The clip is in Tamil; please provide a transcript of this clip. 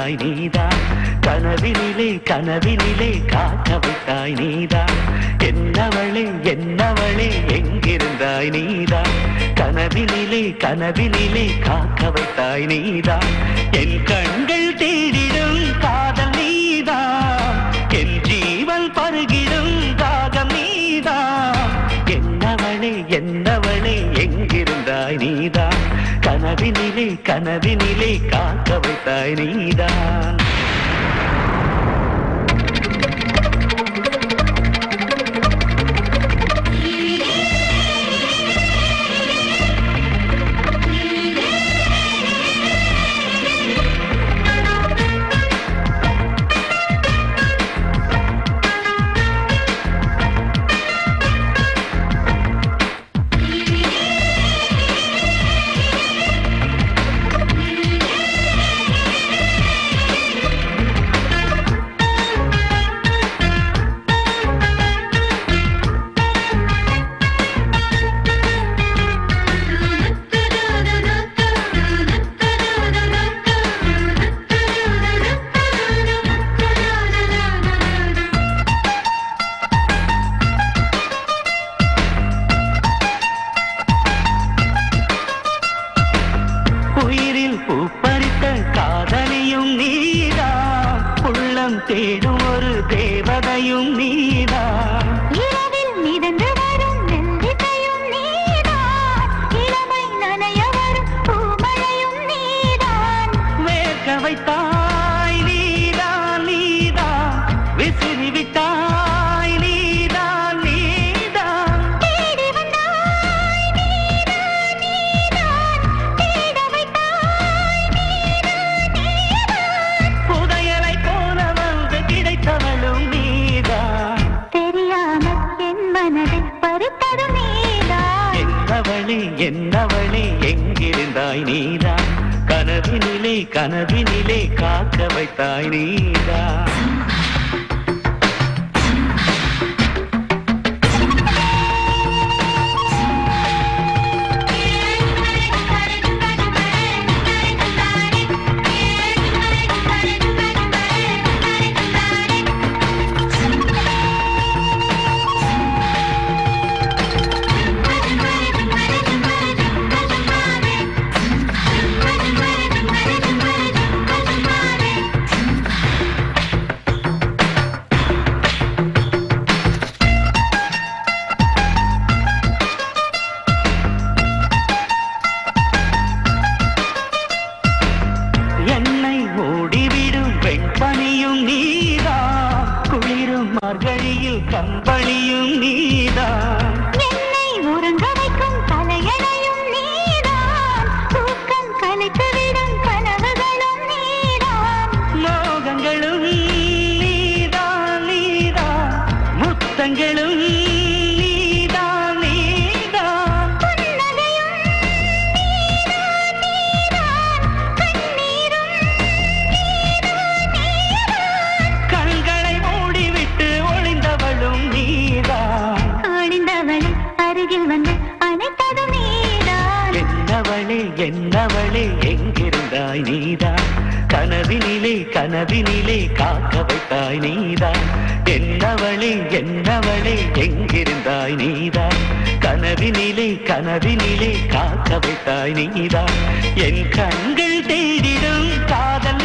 வைத்தாய் நீதான், கனவினிலே கனவினிலே காக்க வைத்தாய் நீதான், என்னவளே என்னவளே எங்கிருந்தாய் நீதான், கனவினிலே கனவினிலே காக்க வைத்தாய் நீதான், என் கண்கள் தேடிடும் காதல் நீதான், என் ஜீவன் பருகிடும் தாகம் நீதான், என்னவளே என்னவளே எங்கிருந்தாய் நீதான், கனவினிலே கனவினிலே காக்க வைத்தாய் நீதான். பூப்பறித்த காதலியும் நீதான், உள்ளம் தேடும் ஒரு தேவதையும் நீதான், இரவில் மிதந்து வரும் நெல்லிசையும் நீதான், இளமை நனைய வரும் பூமழையும் நீதான், வேர்க்க வைத்தாய் நீதான் நீதான், விசிறி விட்டாய் நீதான் நீதான், தேடி வந்தாய் நீதான் நீதான், தேட வைத்தாய் நீதான் நீதான், புதையலை போல வந்து கிடைத்தவளும் நீதான், தெரியாமல் என் மனதை பறித்தது நீதான், என்னவளே என்னவளே எங்கிருந்தாய் நீதான், கனவினிலே கனவினிலே காக்க வைத்தாய் நீதான். என்னை மூடிவிடும் வெண்பனியும் நீதான், குளிரும் மார்கழியில் கம்பளியும் நீதான், என்னை உறங்க வைக்கும் தலையணையும் நீதான், தூக்கம் கலைத்துவிடும் கனவுகளும் நீதான், மோகங்களும் நீதான் நீதான், முத்தங்களும் நீதான் நீதான், புன்னகையும் நீதான் நீதான், கண்ணீரும் நீதான் நீதான், கண்களை மூடிவிட்டு ஒளிந்தவளும் நீதான், ஒளிந்தவளை அருகில் வந்து அணைத்ததும் நீதான், என்னவளே என்னவளே எங்கிருந்தாய் நீதான், கனவினிலே கனவினிலே காக்க வைத்தாய் நீதான், என்னவளே என்னவளே எங்கிருந்தாய் நீதான், கனவினிலே கனவினிலே காக்க வைத்தாய் நீதான், என் கண்கள் தேடிடும் காதல்